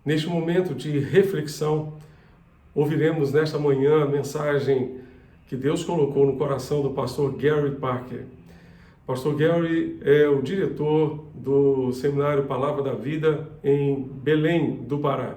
Neste momento de reflexão, ouviremos nesta manhã a mensagem que Deus colocou no coração do pastor Gary Parker. Pastor Gary é o diretor do Seminário Palavra da Vida em Belém do Pará.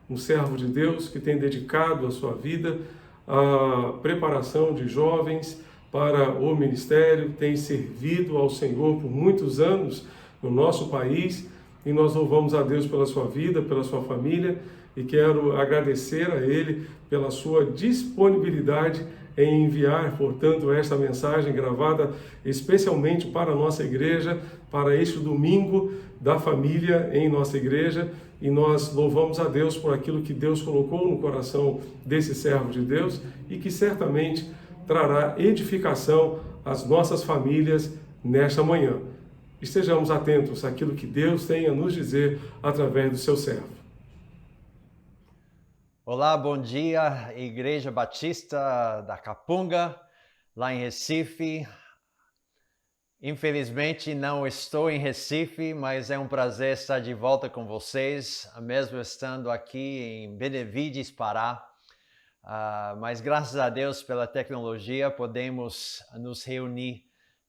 Um servo de Deus que tem dedicado a sua vida à preparação de jovens para o ministério, tem servido ao Senhor por muitos anos no nosso país e nós louvamos a Deus pela sua vida, pela sua família e quero agradecer a Ele pela sua disponibilidade em enviar, portanto, esta mensagem gravada especialmente para a nossa igreja, para este domingo da família em nossa igreja, e nós louvamos a Deus por aquilo que Deus colocou no coração desse servo de Deus e que certamente trará edificação às nossas famílias nesta manhã. Estejamos atentos àquilo que Deus tem a nos dizer através do seu servo. Olá, bom dia, Igreja Batista da Capunga, lá em Recife. Infelizmente não estou em Recife, mas é um prazer estar de volta com vocês, mesmo estando aqui em Benevides, Pará. Mas graças a Deus pela tecnologia podemos nos reunir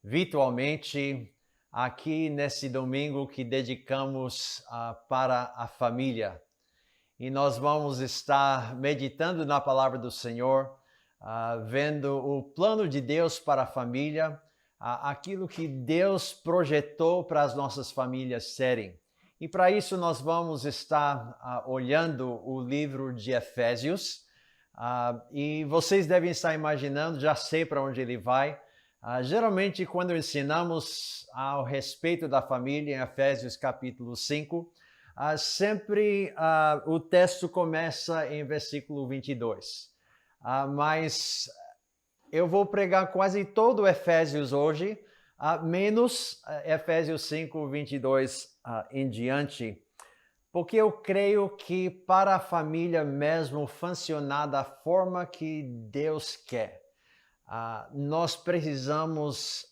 virtualmente aqui nesse domingo que dedicamos para a família. E nós vamos estar meditando na palavra do Senhor, vendo o plano de Deus para a família, aquilo que Deus projetou para as nossas famílias serem. E para isso nós vamos estar olhando o livro de Efésios. E vocês devem estar imaginando, já sei para onde ele vai. Geralmente quando ensinamos ao respeito da família em Efésios capítulo 5, sempre o texto começa em versículo 22. Mas eu vou pregar quase todo Efésios hoje, menos Efésios 5, 22 em diante, porque eu creio que para a família mesmo funcionar da forma que Deus quer, nós precisamos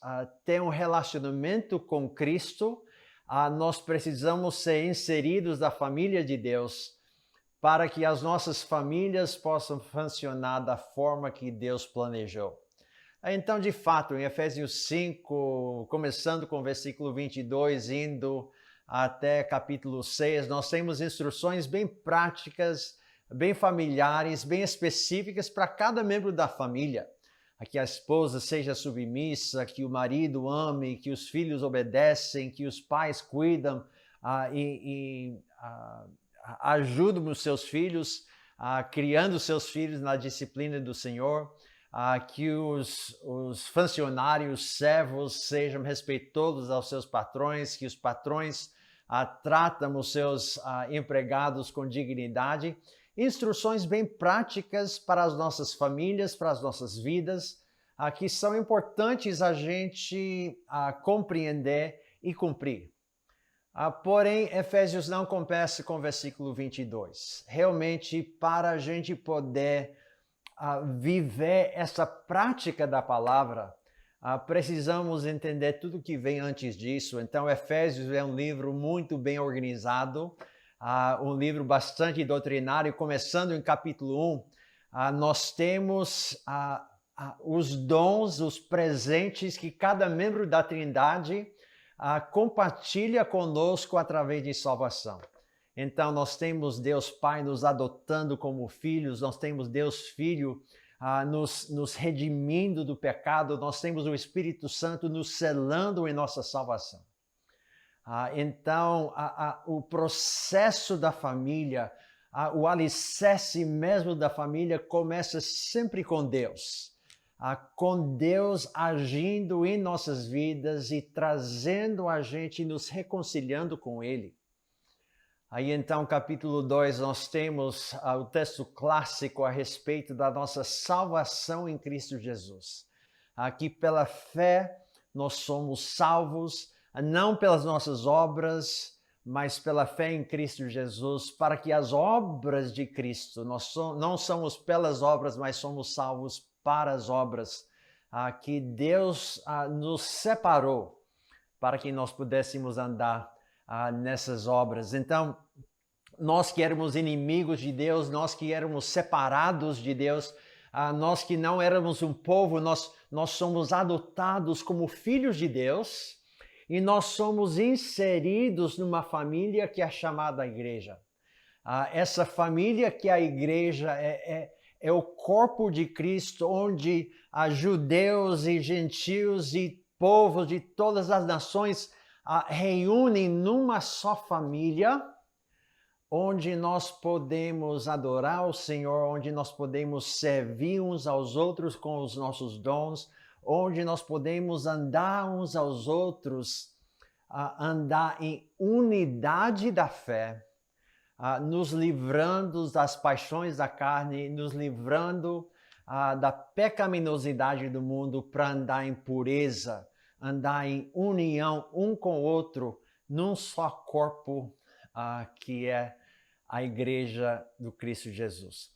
ter um relacionamento com Cristo. Nós precisamos ser inseridos na família de Deus para que as nossas famílias possam funcionar da forma que Deus planejou. Então, de fato, em Efésios 5, começando com o versículo 22, indo até capítulo 6, nós temos instruções bem práticas, bem familiares, bem específicas para cada membro da família. Que a esposa seja submissa, que o marido ame, que os filhos obedecem, que os pais cuidam e ajudam os seus filhos, criando os seus filhos na disciplina do Senhor, que os funcionários, servos sejam respeitosos aos seus patrões, que os patrões tratam os seus empregados com dignidade. Instruções bem práticas para as nossas famílias, para as nossas vidas, que são importantes a gente compreender e cumprir. Porém, Efésios não começa com o versículo 22. Realmente, para a gente poder viver essa prática da palavra, precisamos entender tudo que vem antes disso. Então, Efésios é um livro muito bem organizado, um livro bastante doutrinário. Começando em capítulo 1, nós temos os dons, os presentes que cada membro da Trindade compartilha conosco através de salvação. Então, nós temos Deus Pai nos adotando como filhos, nós temos Deus Filho nos redimindo do pecado, nós temos o Espírito Santo nos selando em nossa salvação. Então, o processo da família, o alicerce mesmo da família começa sempre com Deus. Com Deus agindo em nossas vidas e trazendo a gente, nos reconciliando com Ele. Aí então, capítulo 2, nós temos o texto clássico a respeito da nossa salvação em Cristo Jesus. Aqui pela fé nós somos salvos, não pelas nossas obras, mas pela fé em Cristo Jesus, para que as obras de Cristo, não somos pelas obras, mas somos salvos para as obras, que Deus nos separou para que nós pudéssemos andar nessas obras. Então, nós que éramos inimigos de Deus, nós que éramos separados de Deus, nós que não éramos um povo, nós somos adotados como filhos de Deus e nós somos inseridos numa família que é chamada igreja. Essa família que é a igreja é o corpo de Cristo, onde judeus e gentios e povos de todas as nações reúnem numa só família, onde nós podemos adorar o Senhor, onde nós podemos servir uns aos outros com os nossos dons, onde nós podemos andar uns aos outros, andar em unidade da fé, nos livrando das paixões da carne, nos livrando da pecaminosidade do mundo para andar em pureza, andar em união um com o outro, num só corpo que é a igreja do Cristo Jesus.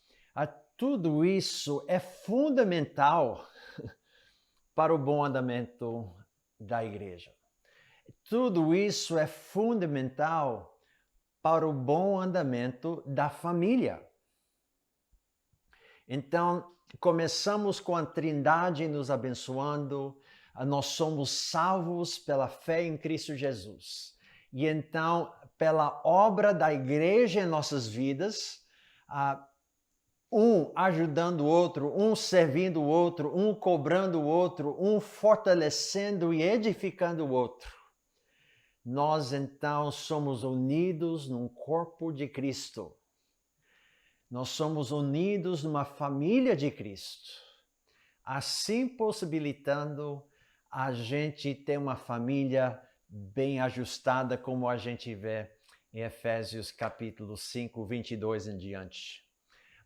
Tudo isso é fundamental para o bom andamento da igreja. Tudo isso é fundamental para o bom andamento da família. Então, começamos com a Trindade nos abençoando, nós somos salvos pela fé em Cristo Jesus. E então, pela obra da igreja em nossas vidas, um ajudando o outro, um servindo o outro, um cobrando o outro, um fortalecendo e edificando o outro. Nós então somos unidos num corpo de Cristo. Nós somos unidos numa família de Cristo, assim possibilitando a gente ter uma família bem ajustada, como a gente vê em Efésios capítulo 5, 22 em diante.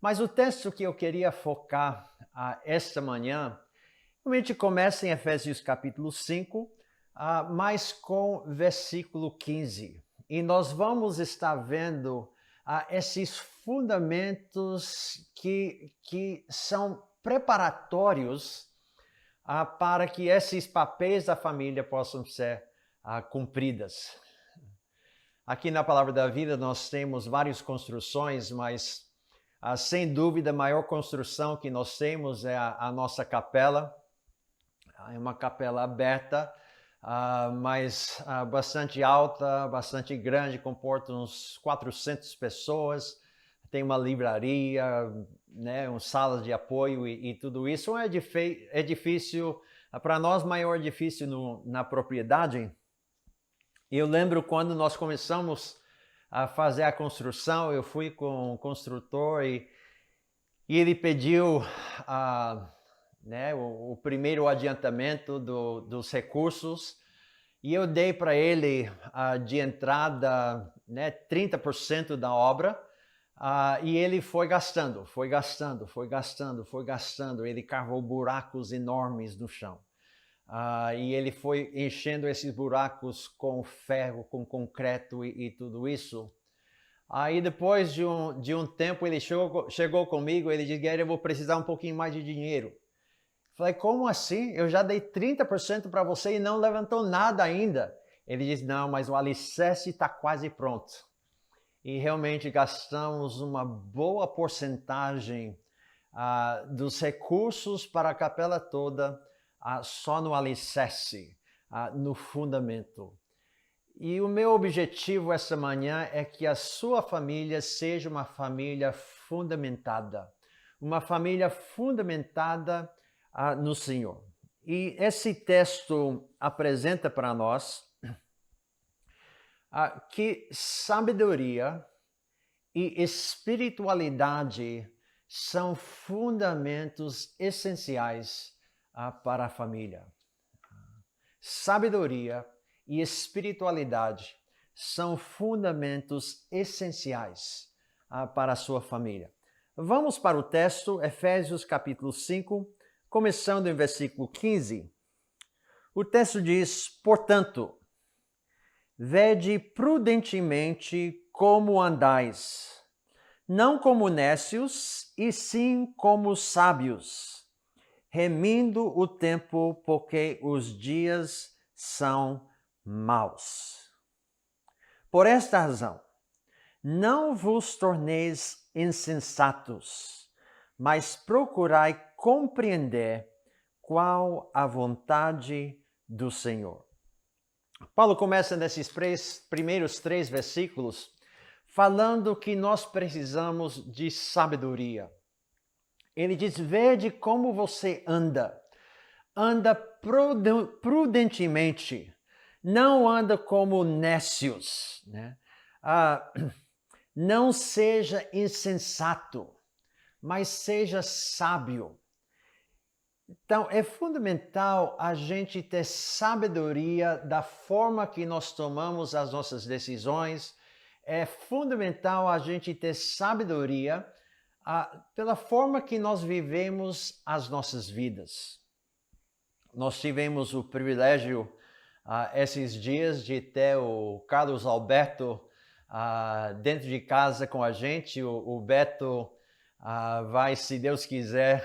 Mas o texto que eu queria focar esta manhã, realmente começa em Efésios capítulo 5, mas com versículo 15. E nós vamos estar vendo esses fundamentos que são preparatórios para que esses papéis da família possam ser cumpridas. Aqui na Palavra da Vida nós temos várias construções, mas sem dúvida a maior construção que nós temos é a nossa capela. É uma capela aberta, mas bastante alta, bastante grande, comporta uns 400 pessoas, tem uma livraria, né, salas de apoio e tudo isso. É um edifício, para nós, maior edifício na propriedade. Eu lembro quando nós começamos a fazer a construção, eu fui com o construtor e ele pediu o primeiro adiantamento dos recursos e eu dei para ele de entrada 30% da obra e ele foi gastando. Ele cavou buracos enormes no chão. E ele foi enchendo esses buracos com ferro, com concreto e tudo isso. Aí depois de um tempo ele chegou comigo, ele disse: Gary, eu vou precisar um pouquinho mais de dinheiro. Falei: como assim? Eu já dei 30% para você e não levantou nada ainda. Ele disse: não, mas o alicerce está quase pronto. E realmente gastamos uma boa porcentagem dos recursos para a capela toda, só no alicerce, no fundamento. E o meu objetivo essa manhã é que a sua família seja uma família fundamentada no Senhor. E esse texto apresenta para nós que sabedoria e espiritualidade são fundamentos essenciais para a família. Sabedoria e espiritualidade são fundamentos essenciais para a sua família. Vamos para o texto, Efésios capítulo 5, começando em versículo 15. O texto diz: portanto, vede prudentemente como andais, não como nécios, e sim como sábios, remindo o tempo, porque os dias são maus. Por esta razão, Não vos torneis insensatos, mas procurai compreender qual a vontade do Senhor. Paulo começa nesses primeiros 3 versículos falando que nós precisamos de sabedoria. Ele diz: vede como você anda. Anda prudentemente, não anda como nécios, né? Não seja insensato, mas seja sábio. Então, é fundamental a gente ter sabedoria da forma que nós tomamos as nossas decisões. É fundamental a gente ter sabedoria pela forma que nós vivemos as nossas vidas. Nós tivemos o privilégio esses dias de ter o Carlos Alberto dentro de casa com a gente. O Beto vai, se Deus quiser,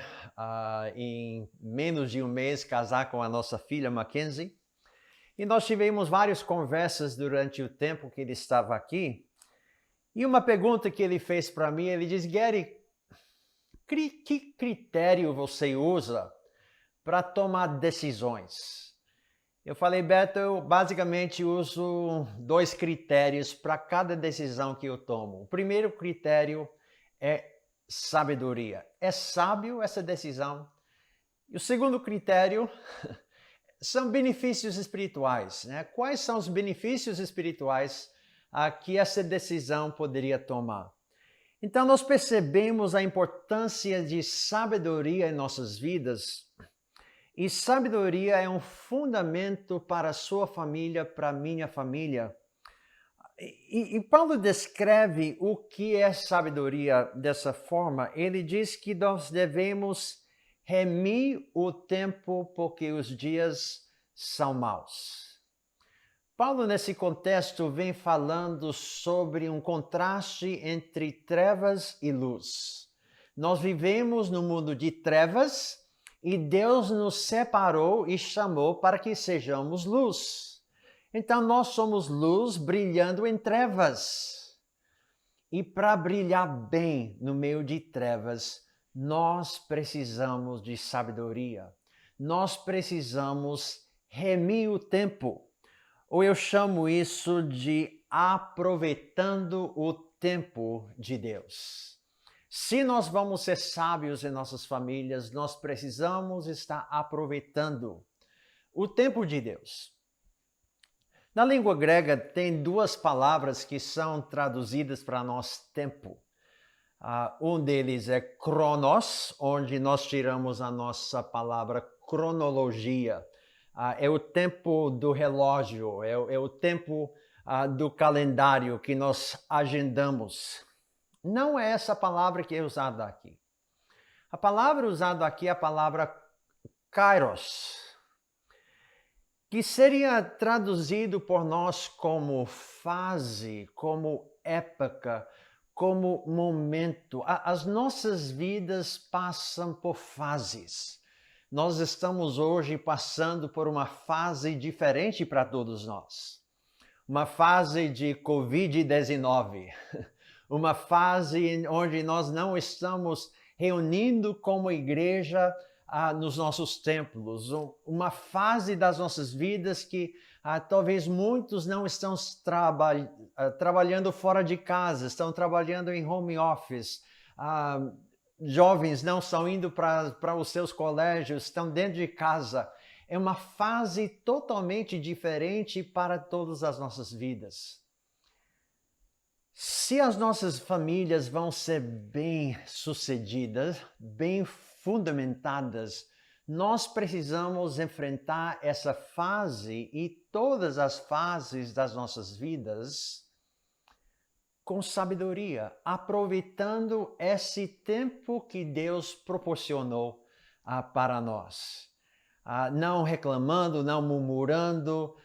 em menos de um mês casar com a nossa filha Mackenzie. E nós tivemos várias conversas durante o tempo que ele estava aqui. E uma pergunta que ele fez para mim, ele diz: Gary, que critério você usa para tomar decisões? Eu falei: Beto, eu basicamente uso 2 critérios para cada decisão que eu tomo. O primeiro critério é sabedoria. É sábio essa decisão? E o segundo critério são benefícios espirituais, né? Quais são os benefícios espirituais que essa decisão poderia tomar? Então, nós percebemos a importância de sabedoria em nossas vidas, e sabedoria é um fundamento para a sua família, para a minha família. E Paulo descreve o que é sabedoria dessa forma. Ele diz que nós devemos remir o tempo porque os dias são maus. Paulo, nesse contexto, vem falando sobre um contraste entre trevas e luz. Nós vivemos no mundo de trevas e Deus nos separou e chamou para que sejamos luz. Então, nós somos luz brilhando em trevas. E para brilhar bem no meio de trevas, nós precisamos de sabedoria. Nós precisamos remir o tempo. Ou eu chamo isso de aproveitando o tempo de Deus. Se nós vamos ser sábios em nossas famílias, nós precisamos estar aproveitando o tempo de Deus. Na língua grega tem 2 palavras que são traduzidas para nós tempo. Um deles é chronos, onde nós tiramos a nossa palavra cronologia. É o tempo do relógio, é o tempo do calendário que nós agendamos. Não é essa palavra que é usada aqui. A palavra usada aqui é a palavra kairos, que seria traduzido por nós como fase, como época, como momento. As nossas vidas passam por fases. Nós estamos hoje passando por uma fase diferente para todos nós. Uma fase de Covid-19. Uma fase onde nós não estamos reunindo como igreja nos nossos templos. Uma fase das nossas vidas que talvez muitos não estão trabalhando fora de casa, estão trabalhando em home office. Jovens não estão indo para os seus colégios, estão dentro de casa. É uma fase totalmente diferente para todas as nossas vidas. Se as nossas famílias vão ser bem-sucedidas, bem fundamentadas, nós precisamos enfrentar essa fase e todas as fases das nossas vidas com sabedoria, aproveitando esse tempo que Deus proporcionou para nós. Não reclamando, não murmurando,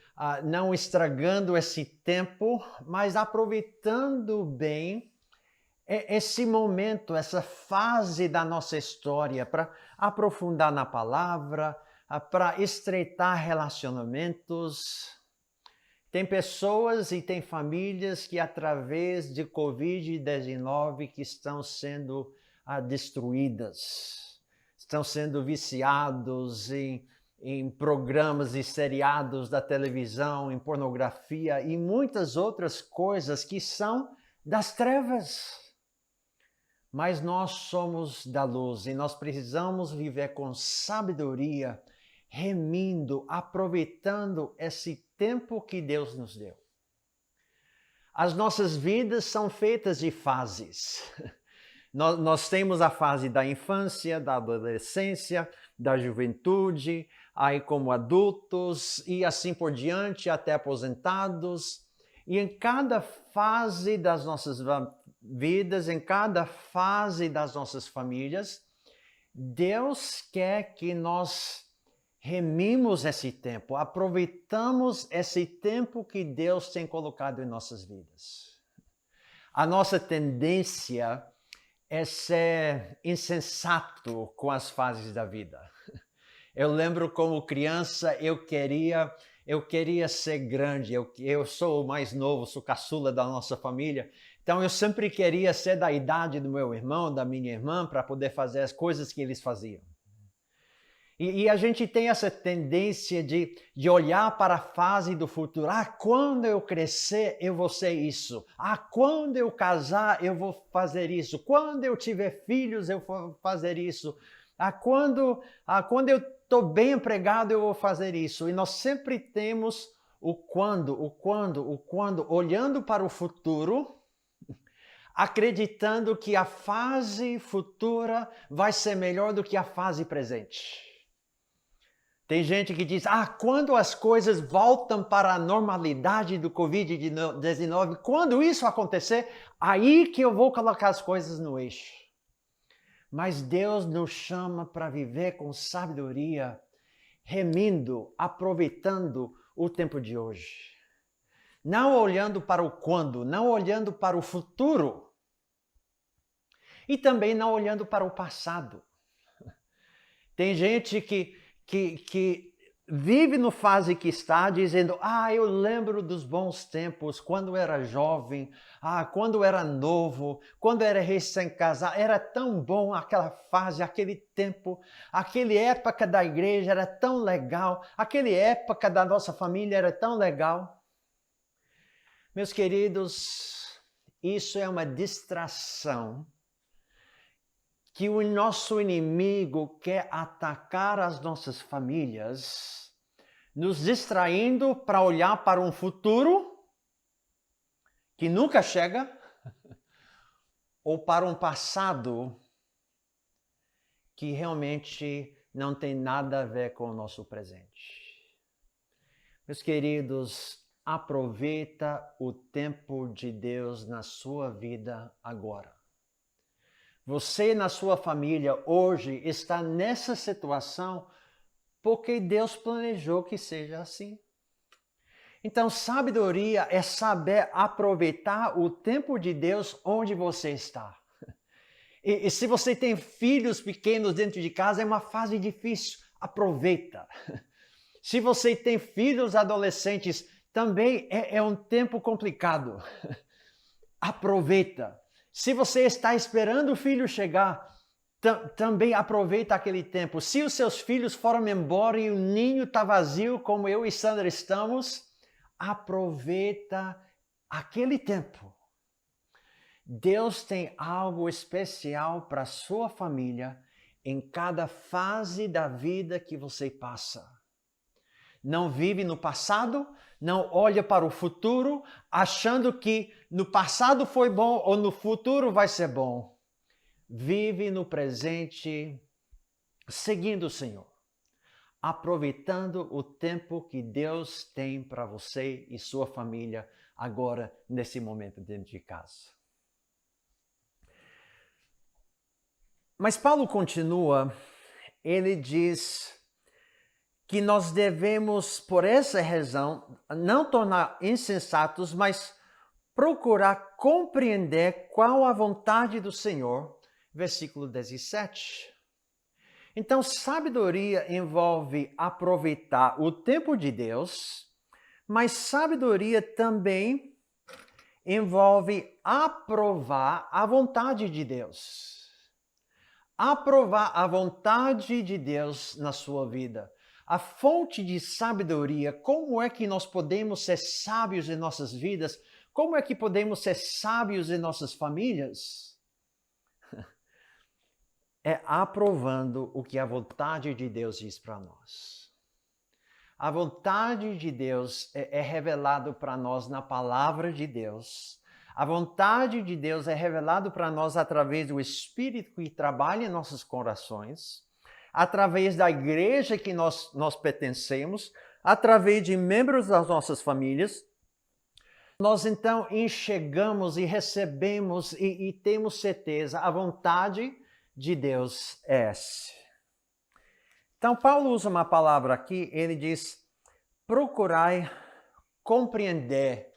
não estragando esse tempo, mas aproveitando bem esse momento, essa fase da nossa história para aprofundar na palavra, para estreitar relacionamentos. Tem pessoas e tem famílias que através de Covid-19 que estão sendo destruídas, estão sendo viciados em programas e seriados da televisão, em pornografia e muitas outras coisas que são das trevas. Mas nós somos da luz e nós precisamos viver com sabedoria, remindo, aproveitando esse tempo que Deus nos deu. As nossas vidas são feitas de fases. Nós temos a fase da infância, da adolescência, da juventude, aí como adultos e assim por diante, até aposentados. E em cada fase das nossas vidas, em cada fase das nossas famílias, Deus quer que nós remimos esse tempo, aproveitamos esse tempo que Deus tem colocado em nossas vidas. A nossa tendência é ser insensato com as fases da vida. Eu lembro como criança, eu queria ser grande, eu sou o mais novo, sou caçula da nossa família, então eu sempre queria ser da idade do meu irmão, da minha irmã, para poder fazer as coisas que eles faziam. E a gente tem essa tendência de olhar para a fase do futuro. Quando eu crescer, eu vou ser isso. Quando eu casar, eu vou fazer isso. Quando eu tiver filhos, eu vou fazer isso. Quando eu estou bem empregado, eu vou fazer isso. E nós sempre temos o quando, olhando para o futuro, acreditando que a fase futura vai ser melhor do que a fase presente. Tem gente que diz, quando as coisas voltam para a normalidade do Covid-19, quando isso acontecer, aí que eu vou colocar as coisas no eixo. Mas Deus nos chama para viver com sabedoria, remindo, aproveitando o tempo de hoje. Não olhando para o quando, não olhando para o futuro. E também não olhando para o passado. Tem gente que vive no fase que está, dizendo, eu lembro dos bons tempos, quando era jovem, quando era novo, quando era recém-casado, era tão bom aquela fase, aquele tempo, aquela época da igreja era tão legal, aquela época da nossa família era tão legal. Meus queridos, isso é uma distração que o nosso inimigo quer atacar as nossas famílias, nos distraindo para olhar para um futuro que nunca chega, ou para um passado que realmente não tem nada a ver com o nosso presente. Meus queridos, aproveita o tempo de Deus na sua vida agora. Você na sua família hoje está nessa situação porque Deus planejou que seja assim. Então, sabedoria é saber aproveitar o tempo de Deus onde você está. E se você tem filhos pequenos dentro de casa, é uma fase difícil. Aproveita. Se você tem filhos adolescentes, também é um tempo complicado. Aproveita. Se você está esperando o filho chegar, também aproveita aquele tempo. Se os seus filhos foram embora e o ninho está vazio, como eu e Sandra estamos, aproveita aquele tempo. Deus tem algo especial para a sua família em cada fase da vida que você passa. Não vive no passado, não olha para o futuro, achando que no passado foi bom ou no futuro vai ser bom. Vive no presente, seguindo o Senhor, aproveitando o tempo que Deus tem para você e sua família agora, nesse momento dentro de casa. Mas Paulo continua, ele diz que nós devemos, por essa razão, não tornar insensatos, mas procurar compreender qual a vontade do Senhor. Versículo 17. Então, sabedoria envolve aproveitar o tempo de Deus, Mas sabedoria também envolve aprovar a vontade de Deus. Aprovar a vontade de Deus na sua vida. A fonte de sabedoria, como é que nós podemos ser sábios em nossas vidas? Como é que podemos ser sábios em nossas famílias? É aprovando o que a vontade de Deus diz para nós. A vontade de Deus é revelado para nós na palavra de Deus. A vontade de Deus é revelado para nós através do Espírito que trabalha em nossos corações, através da igreja que nós pertencemos, através de membros das nossas famílias. Nós então enxergamos e recebemos e temos certeza, a vontade de Deus é essa. Então, Paulo usa uma palavra aqui, ele diz, procurai compreender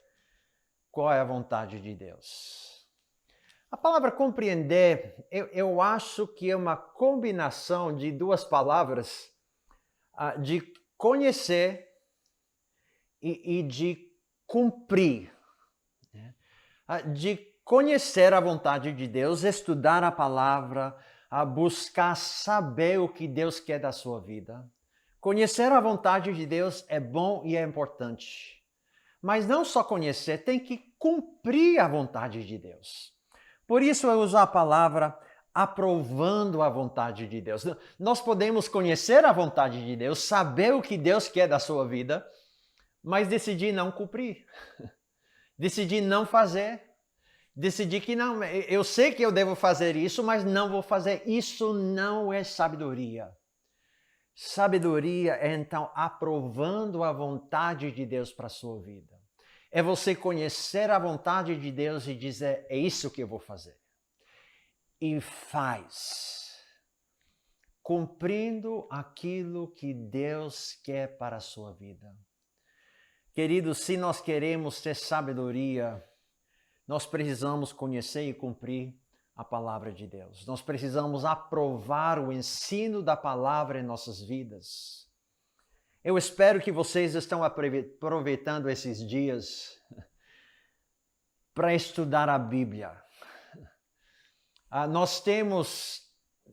qual é a vontade de Deus. A palavra compreender, eu acho que é uma combinação de duas palavras, de conhecer e de cumprir. De conhecer a vontade de Deus, estudar a palavra, a buscar saber o que Deus quer da sua vida. Conhecer a vontade de Deus é bom e é importante. Mas não só conhecer, tem que cumprir a vontade de Deus. Por isso eu uso a palavra aprovando a vontade de Deus. Nós podemos conhecer a vontade de Deus, saber o que Deus quer da sua vida, mas decidir não cumprir. Decidir não fazer. Decidir que não, eu sei que eu devo fazer isso, mas não vou fazer. Isso não é sabedoria. Sabedoria é então aprovando a vontade de Deus para a sua vida. É você conhecer a vontade de Deus e dizer, é isso que eu vou fazer. E faz. Cumprindo aquilo que Deus quer para a sua vida. Queridos, se nós queremos ter sabedoria, nós precisamos conhecer e cumprir a palavra de Deus. Nós precisamos aprovar o ensino da palavra em nossas vidas. Eu espero que vocês estão aproveitando esses dias para estudar a Bíblia. Nós temos,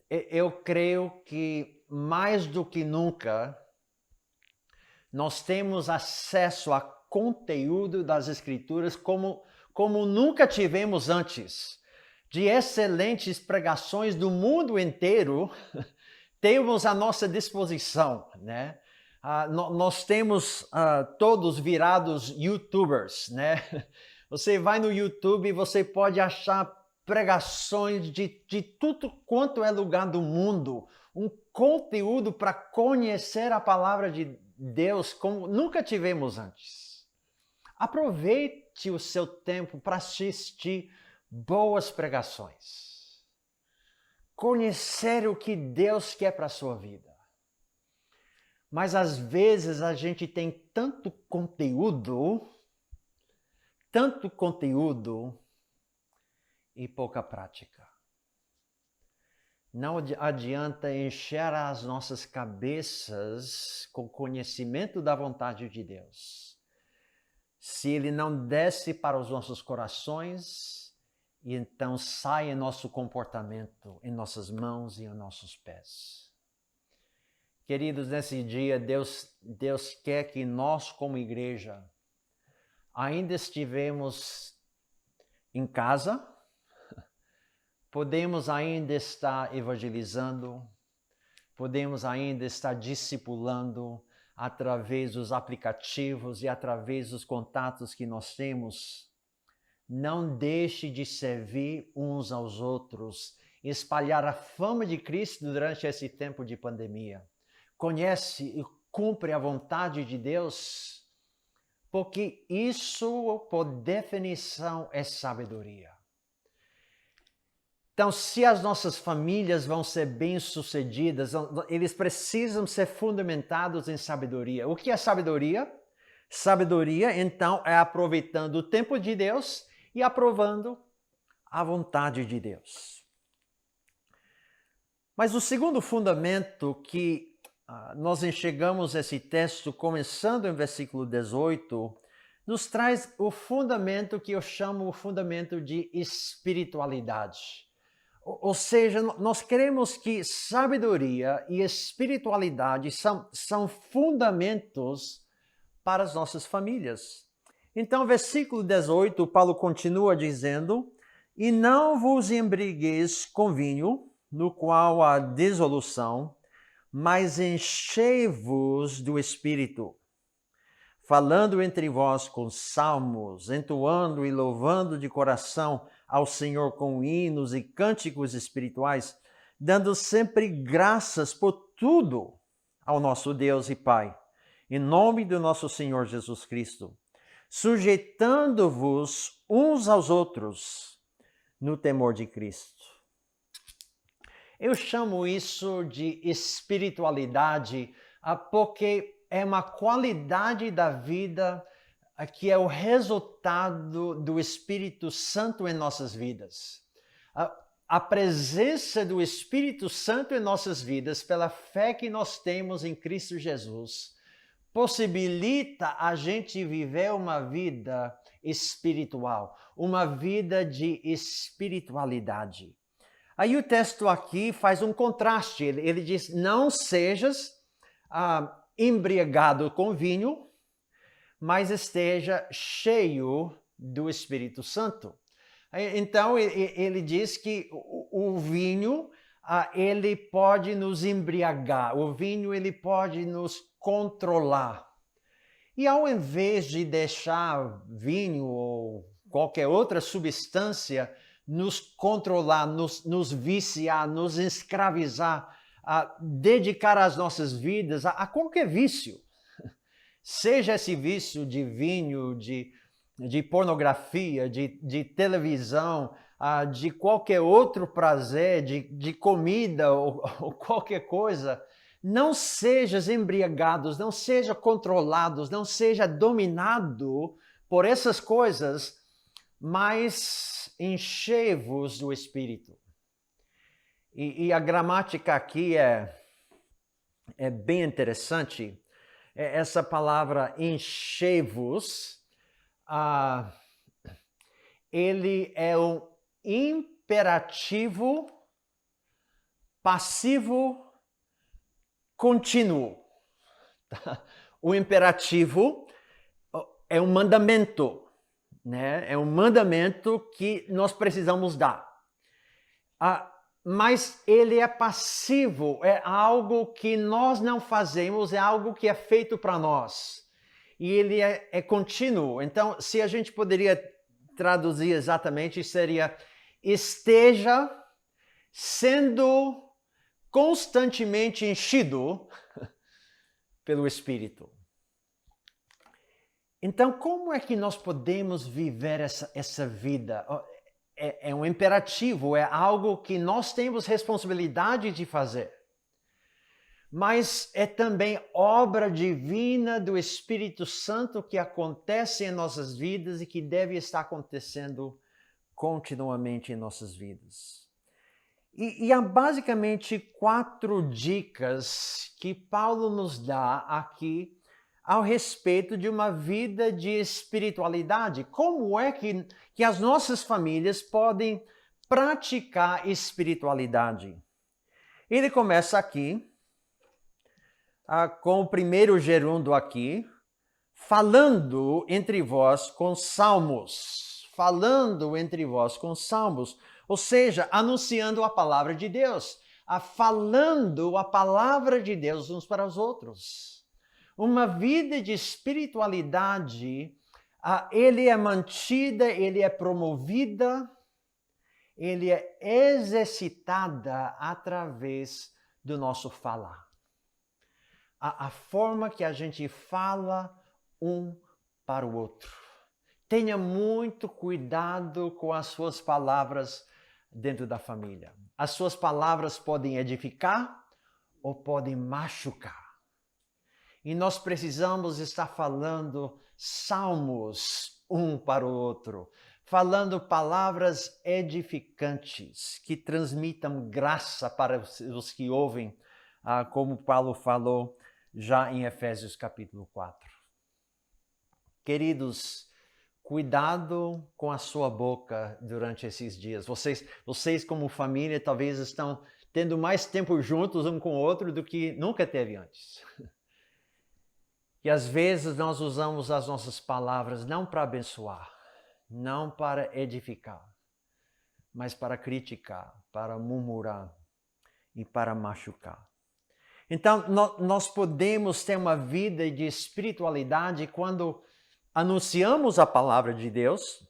eu creio que mais do que nunca, nós temos acesso a conteúdo das Escrituras como nunca tivemos antes. De excelentes pregações do mundo inteiro, temos à nossa disposição, né? Nós temos todos virados YouTubers, né? Você vai no YouTube e você pode achar pregações de tudo quanto é lugar do mundo, um conteúdo para conhecer a palavra de Deus como nunca tivemos antes. Aproveite o seu tempo para assistir boas pregações. Conhecer o que Deus quer para a sua vida. Mas às vezes a gente tem tanto conteúdo e pouca prática. Não adianta encher as nossas cabeças com conhecimento da vontade de Deus, se ele não desce para os nossos corações e então sai em nosso comportamento, em nossas mãos e em nossos pés. Queridos, nesse dia, Deus quer que nós, como igreja, ainda estivemos em casa, podemos ainda estar evangelizando, podemos ainda estar discipulando através dos aplicativos e através dos contatos que nós temos. Não deixe de servir uns aos outros, espalhar a fama de Cristo durante esse tempo de pandemia. Conhece e cumpre a vontade de Deus, porque isso, por definição, é sabedoria. Então, se as nossas famílias vão ser bem-sucedidas, eles precisam ser fundamentados em sabedoria. O que é sabedoria? Sabedoria, então, é aproveitando o tempo de Deus e aprovando a vontade de Deus. Mas o segundo fundamento que nós enxergamos esse texto, começando em versículo 18, nos traz o fundamento que eu chamo o fundamento de espiritualidade. Ou seja, nós queremos que sabedoria e espiritualidade são fundamentos para as nossas famílias. Então, versículo 18, Paulo continua dizendo: e não vos embriagueis com vinho, no qual há dissolução, mas enchei-vos do Espírito, falando entre vós com salmos, entoando e louvando de coração ao Senhor com hinos e cânticos espirituais, dando sempre graças por tudo ao nosso Deus e Pai, em nome do nosso Senhor Jesus Cristo, sujeitando-vos uns aos outros no temor de Cristo. Eu chamo isso de espiritualidade porque é uma qualidade da vida que é o resultado do Espírito Santo em nossas vidas. A presença do Espírito Santo em nossas vidas, pela fé que nós temos em Cristo Jesus, possibilita a gente viver uma vida espiritual, uma vida de espiritualidade. Aí o texto aqui faz um contraste, ele diz: não sejas embriagado com vinho, mas esteja cheio do Espírito Santo. Então ele diz que o vinho ele pode nos embriagar, o vinho ele pode nos controlar. E ao invés de deixar vinho ou qualquer outra substância nos controlar, nos viciar, nos escravizar, dedicar as nossas vidas a qualquer vício, seja esse vício de vinho, de pornografia, de televisão, de qualquer outro prazer, de comida ou qualquer coisa, não sejas embriagados, não seja controlados, não seja dominado por essas coisas, mas enchei-vos do Espírito. E a gramática aqui é bem interessante. Essa palavra enchei-vos, ele é um imperativo passivo contínuo. O imperativo é um mandamento, né? É um mandamento que nós precisamos dar. Mas ele é passivo, é algo que nós não fazemos, é algo que é feito para nós. E ele é contínuo. Então, se a gente poderia traduzir exatamente, seria: esteja sendo constantemente enchido pelo Espírito. Então, como é que nós podemos viver essa vida? É um imperativo, é algo que nós temos responsabilidade de fazer. Mas é também obra divina do Espírito Santo que acontece em nossas vidas e que deve estar acontecendo continuamente em nossas vidas. E há basicamente 4 dicas que Paulo nos dá aqui ao respeito de uma vida de espiritualidade. Como é que as nossas famílias podem praticar espiritualidade? Ele começa aqui com o primeiro gerúndio aqui, falando entre vós com salmos. Falando entre vós com salmos. Ou seja, anunciando a palavra de Deus. Falando a palavra de Deus uns para os outros. Uma vida de espiritualidade, ele é mantida, ele é promovida, ele é exercitada através do nosso falar. A forma que a gente fala um para o outro. Tenha muito cuidado com as suas palavras dentro da família. As suas palavras podem edificar ou podem machucar. E nós precisamos estar falando salmos um para o outro, falando palavras edificantes que transmitam graça para os que ouvem como Paulo falou já em Efésios capítulo 4. Queridos, cuidado com a sua boca durante esses dias. Vocês como família talvez estão tendo mais tempo juntos um com o outro do que nunca teve antes. E às vezes nós usamos as nossas palavras não para abençoar, não para edificar, mas para criticar, para murmurar e para machucar. Então, nós podemos ter uma vida de espiritualidade quando anunciamos a palavra de Deus,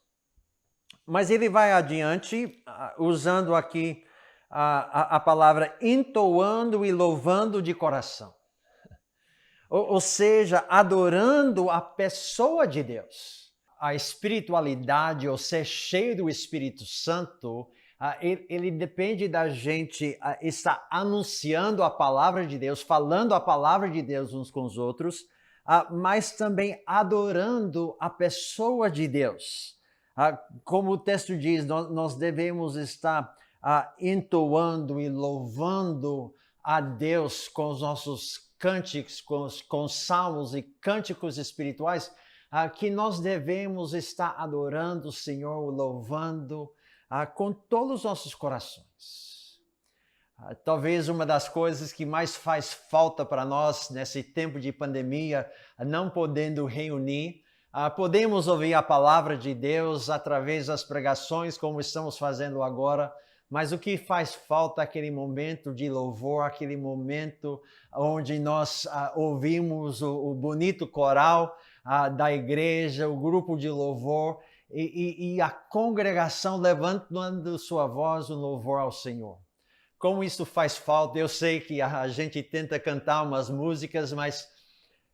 mas ele vai adiante usando aqui a palavra entoando e louvando de coração. Ou seja, adorando a pessoa de Deus. A espiritualidade, ou ser cheio do Espírito Santo, ele depende da gente estar anunciando a palavra de Deus, falando a palavra de Deus uns com os outros, mas também adorando a pessoa de Deus. Como o texto diz, nós devemos estar entoando e louvando a Deus com os nossos cânticos, com salmos e cânticos espirituais, que nós devemos estar adorando o Senhor, louvando com todos os nossos corações. Talvez uma das coisas que mais faz falta para nós nesse tempo de pandemia, não podendo reunir, podemos ouvir a palavra de Deus através das pregações, como estamos fazendo agora, mas o que faz falta é aquele momento de louvor, aquele momento onde nós ouvimos o bonito coral da igreja, o grupo de louvor e a congregação levantando sua voz, o louvor ao Senhor. Como isso faz falta, eu sei que a gente tenta cantar umas músicas, mas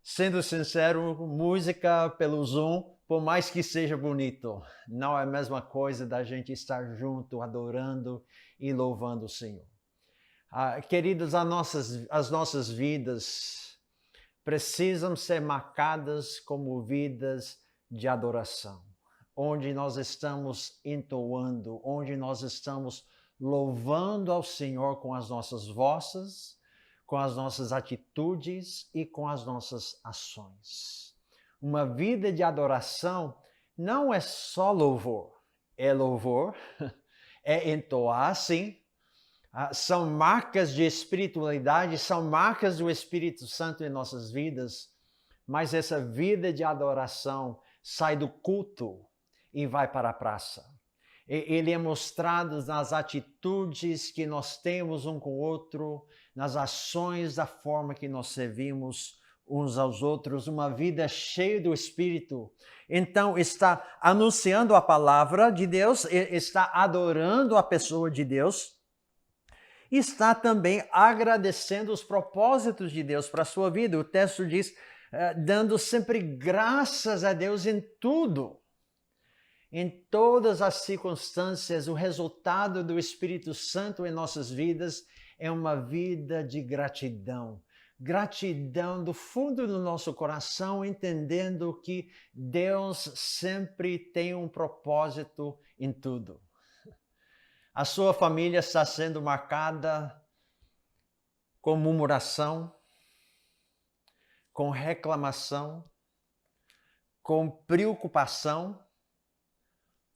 sendo sincero, música pelo Zoom, por mais que seja bonito, não é a mesma coisa da gente estar junto, adorando e louvando o Senhor. Queridos, as nossas vidas precisam ser marcadas como vidas de adoração, onde nós estamos entoando, onde nós estamos louvando ao Senhor com as nossas vozes, com as nossas atitudes e com as nossas ações. Uma vida de adoração não é só louvor, é entoar, sim. São marcas de espiritualidade, são marcas do Espírito Santo em nossas vidas, mas essa vida de adoração sai do culto e vai para a praça. Ele é mostrado nas atitudes que nós temos um com o outro, nas ações, da forma que nós servimos uns aos outros, uma vida cheia do Espírito. Então, está anunciando a palavra de Deus, está adorando a pessoa de Deus, e está também agradecendo os propósitos de Deus para a sua vida. O texto diz, dando sempre graças a Deus em tudo. Em todas as circunstâncias, o resultado do Espírito Santo em nossas vidas é uma vida de gratidão. Gratidão do fundo do nosso coração, entendendo que Deus sempre tem um propósito em tudo. A sua família está sendo marcada com murmuração, com reclamação, com preocupação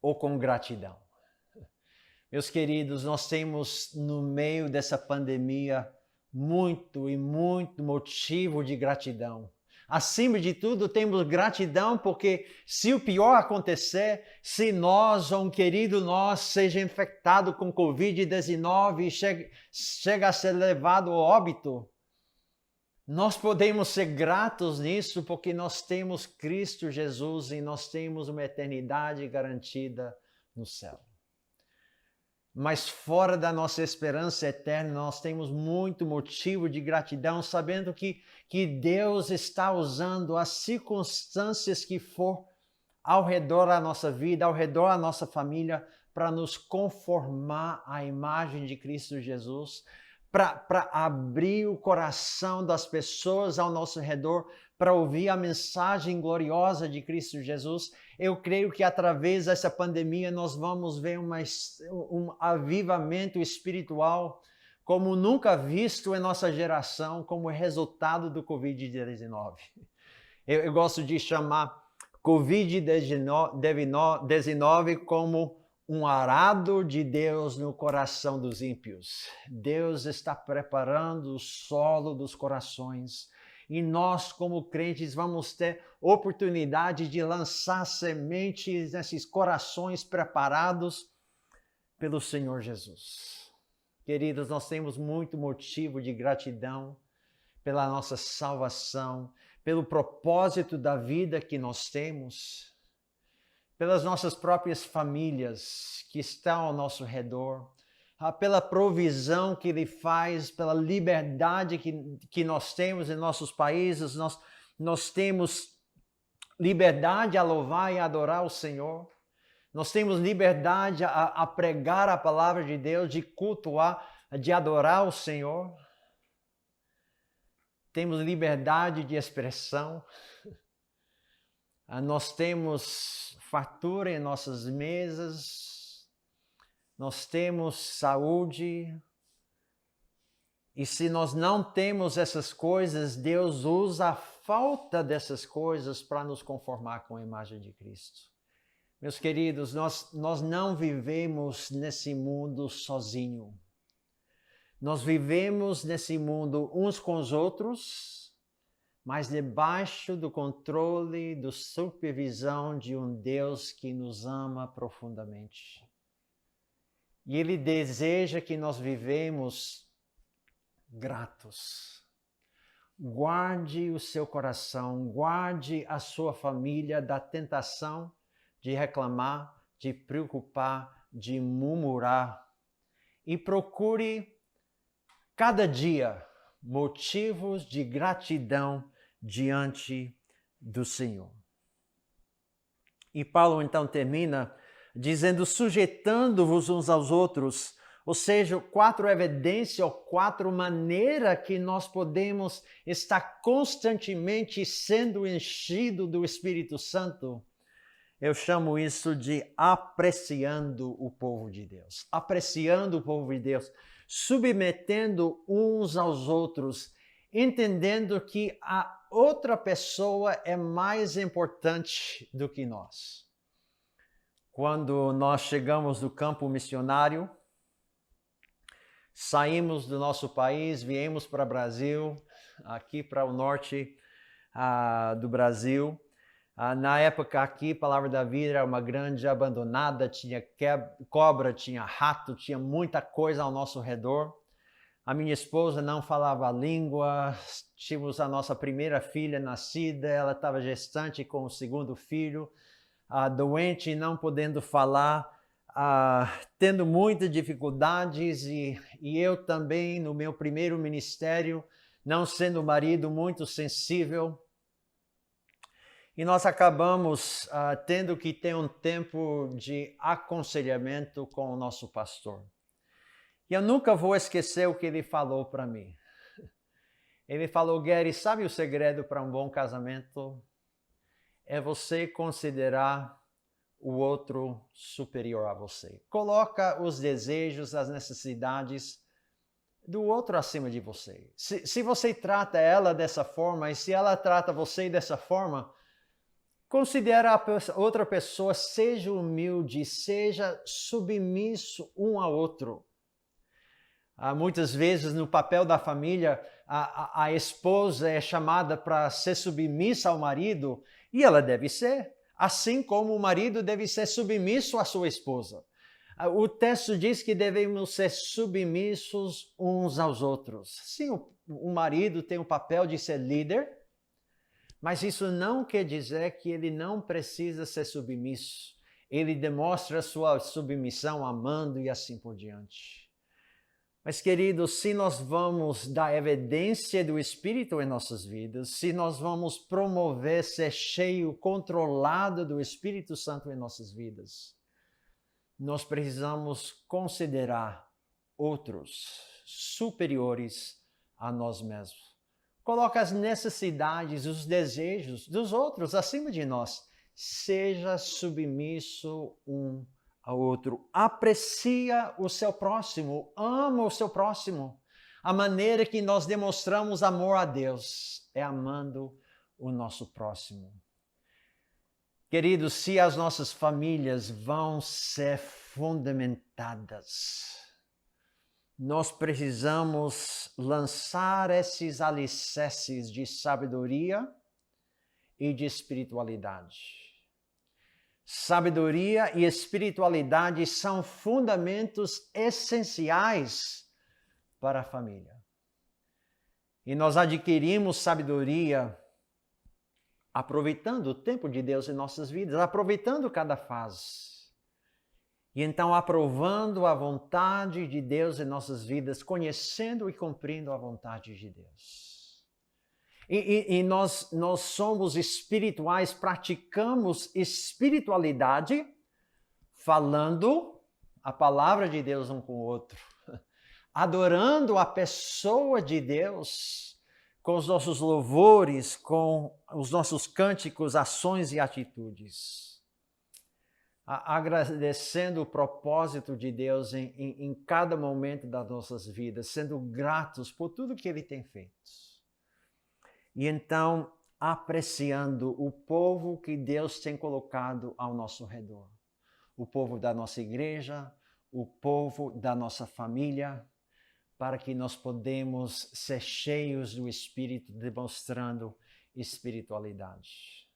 ou com gratidão? Meus queridos, nós temos no meio dessa pandemia muito motivo de gratidão. Acima de tudo, temos gratidão porque se o pior acontecer, se nós ou um querido nosso seja infectado com Covid-19 e chega a ser levado ao óbito, nós podemos ser gratos nisso porque nós temos Cristo Jesus e nós temos uma eternidade garantida no céu. Mas fora da nossa esperança eterna, nós temos muito motivo de gratidão, sabendo que Deus está usando as circunstâncias que for ao redor da nossa vida, ao redor da nossa família, para nos conformar à imagem de Cristo Jesus, para abrir o coração das pessoas ao nosso redor, para ouvir a mensagem gloriosa de Cristo Jesus. Eu creio que através dessa pandemia nós vamos ver um avivamento espiritual como nunca visto em nossa geração como resultado do Covid-19. Eu gosto de chamar Covid-19 como um arado de Deus no coração dos ímpios. Deus está preparando o solo dos corações e nós, como crentes, vamos ter oportunidade de lançar sementes nesses corações preparados pelo Senhor Jesus. Queridos, nós temos muito motivo de gratidão pela nossa salvação, pelo propósito da vida que nós temos, pelas nossas próprias famílias que estão ao nosso redor, pela provisão que Ele faz, pela liberdade que nós temos em nossos países. Nós temos liberdade a louvar e adorar o Senhor. Nós temos liberdade a pregar a palavra de Deus, de cultuar, de adorar o Senhor. Temos liberdade de expressão. Nós temos fartura em nossas mesas. Nós temos saúde. E se nós não temos essas coisas, Deus usa a falta dessas coisas para nos conformar com a imagem de Cristo. Meus queridos, nós não vivemos nesse mundo sozinho. Nós vivemos nesse mundo uns com os outros, mas debaixo do controle, da supervisão de um Deus que nos ama profundamente. E Ele deseja que nós vivemos gratos. Guarde o seu coração, guarde a sua família da tentação de reclamar, de preocupar, de murmurar. E procure cada dia motivos de gratidão diante do Senhor. E Paulo então termina dizendo: sujeitando-vos uns aos outros, ou seja, 4 evidências ou 4 maneiras que nós podemos estar constantemente sendo enchido do Espírito Santo. Eu chamo isso de apreciando o povo de Deus. Apreciando o povo de Deus, submetendo uns aos outros, entendendo que a outra pessoa é mais importante do que nós. Quando nós chegamos do campo missionário, saímos do nosso país, viemos para o Brasil, aqui para o norte do Brasil. Na época aqui, Palavra da Vida era uma grande abandonada, tinha cobra, tinha rato, tinha muita coisa ao nosso redor. A minha esposa não falava a língua, tínhamos a nossa primeira filha nascida, ela estava gestante com o segundo filho, doente, não podendo falar, tendo muitas dificuldades e eu também no meu primeiro ministério, não sendo marido muito sensível. E nós acabamos tendo que ter um tempo de aconselhamento com o nosso pastor. E eu nunca vou esquecer o que ele falou para mim. Ele falou: Gary, sabe o segredo para um bom casamento? É você considerar o outro superior a você. Coloca os desejos, as necessidades do outro acima de você. Se você trata ela dessa forma e se ela trata você dessa forma, considera a outra pessoa, seja humilde, seja submisso um ao outro. Muitas vezes no papel da família, a esposa é chamada para ser submissa ao marido e ela deve ser, assim como o marido deve ser submisso à sua esposa. O texto diz que devemos ser submissos uns aos outros. Sim, o marido tem o papel de ser líder, mas isso não quer dizer que ele não precisa ser submisso. Ele demonstra sua submissão amando e assim por diante. Mas, queridos, se nós vamos dar evidência do Espírito em nossas vidas, se nós vamos promover ser cheio, controlado do Espírito Santo em nossas vidas, nós precisamos considerar outros superiores a nós mesmos. Coloca as necessidades, os desejos dos outros acima de nós. Seja submisso um ao outro, aprecia o seu próximo, ama o seu próximo. A maneira que nós demonstramos amor a Deus é amando o nosso próximo. Queridos, se as nossas famílias vão ser fundamentadas, nós precisamos lançar esses alicerces de sabedoria e de espiritualidade. Sabedoria e espiritualidade são fundamentos essenciais para a família. E nós adquirimos sabedoria aproveitando o tempo de Deus em nossas vidas, aproveitando cada fase. E então aprovando a vontade de Deus em nossas vidas, conhecendo e cumprindo a vontade de Deus. E nós somos espirituais, praticamos espiritualidade, falando a palavra de Deus um com o outro, adorando a pessoa de Deus, com os nossos louvores, com os nossos cânticos, ações e atitudes. Agradecendo o propósito de Deus em cada momento das nossas vidas, sendo gratos por tudo que Ele tem feito. E então, apreciando o povo que Deus tem colocado ao nosso redor. O povo da nossa igreja, o povo da nossa família, para que nós podemos ser cheios do Espírito, demonstrando espiritualidade.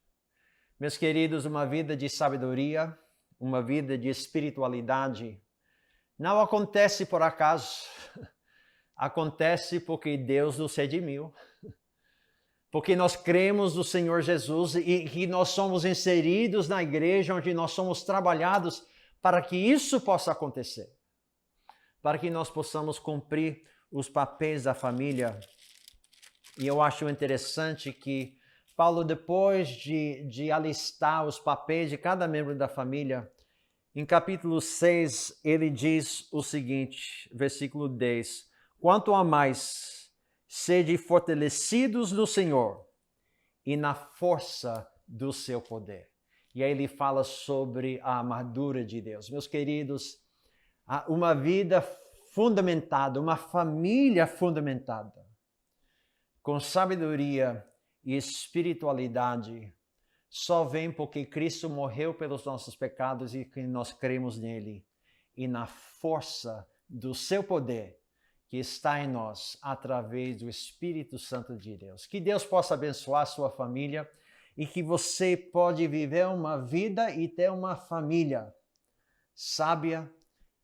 Meus queridos, uma vida de sabedoria, uma vida de espiritualidade, não acontece por acaso. Acontece porque Deus nos redimiu. Porque nós cremos no Senhor Jesus e que nós somos inseridos na igreja, onde nós somos trabalhados para que isso possa acontecer. Para que nós possamos cumprir os papéis da família. E eu acho interessante que Paulo, depois de alistar os papéis de cada membro da família, em capítulo 6, ele diz o seguinte, versículo 10, quanto a mais, sede fortalecidos no Senhor e na força do seu poder. E aí ele fala sobre a armadura de Deus. Meus queridos, uma vida fundamentada, uma família fundamentada, com sabedoria e espiritualidade, só vem porque Cristo morreu pelos nossos pecados e que nós cremos nele, e na força do seu poder que está em nós, através do Espírito Santo de Deus. Que Deus possa abençoar a sua família e que você pode viver uma vida e ter uma família sábia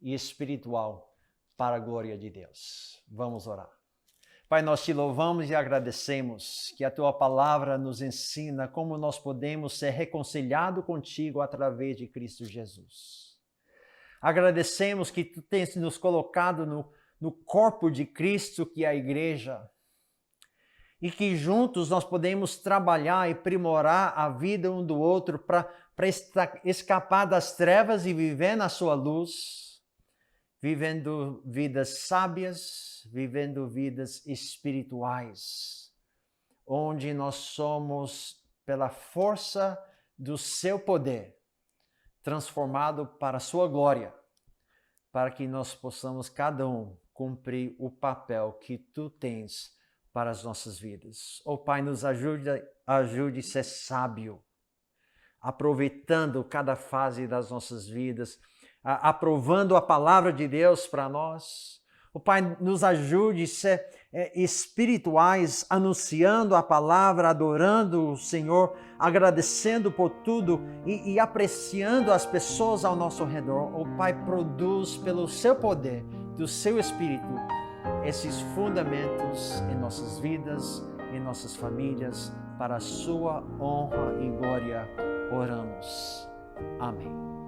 e espiritual para a glória de Deus. Vamos orar. Pai, nós te louvamos e agradecemos que a tua palavra nos ensina como nós podemos ser reconciliados contigo através de Cristo Jesus. Agradecemos que tu tens nos colocado no corpo de Cristo, que é a igreja, e que juntos nós podemos trabalhar e aprimorar a vida um do outro para escapar das trevas e viver na sua luz, vivendo vidas sábias, vivendo vidas espirituais, onde nós somos, pela força do seu poder, transformado para a sua glória, para que nós possamos cada um cumprir o papel que tu tens para as nossas vidas. Oh Pai, nos ajude a ser sábio, aproveitando cada fase das nossas vidas, aprovando a palavra de Deus para nós. O Pai, nos ajude a ser espirituais, anunciando a palavra, adorando o Senhor, agradecendo por tudo e apreciando as pessoas ao nosso redor. O Pai, produz pelo seu poder, do seu Espírito, esses fundamentos em nossas vidas, em nossas famílias, para a sua honra e glória. Oramos. Amém.